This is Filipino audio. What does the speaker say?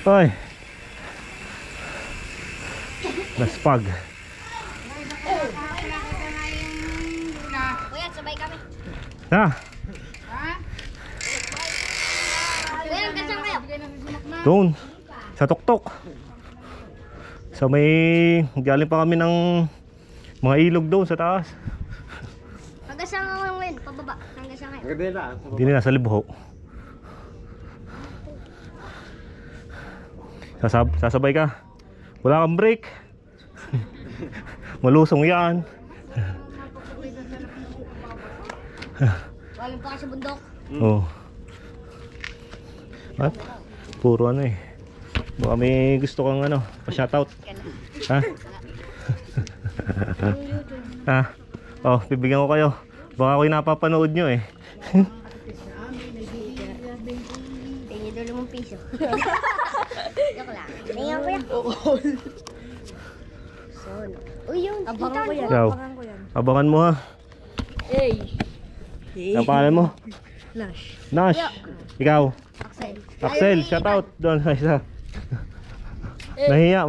Hoy. Naspag. Kuya, sabay kami. Ha? Kuya, kasama kayo. Doon. Sa tuktok. So may galing pa kami ng mga ilog doon sa taas. Hanggang saan nga ngayon? Pababa. Hanggang saan ngayon? Hindi na nasa Libho. Sasabay ka. Wala kang break. Malusong yan. Walang pa kayo sa bundok. Oh. At puro ano eh. Baka may gusto kang ano, pa-shoutout. Ha? Ha? Oh, bibigyan ko kayo. Baka ako'y napapanood nyo eh. Tingin doon limang piso. Joke lang. Tingnan ko yan. Uy, yun. Abangan ko yan. Ikaw, Abangan ko yan. abangan mo ha. Hey. Ang pangalan mo? Nash. Nash. Ikaw? Axel. Axel, shoutout doon sa isa. Mahiya.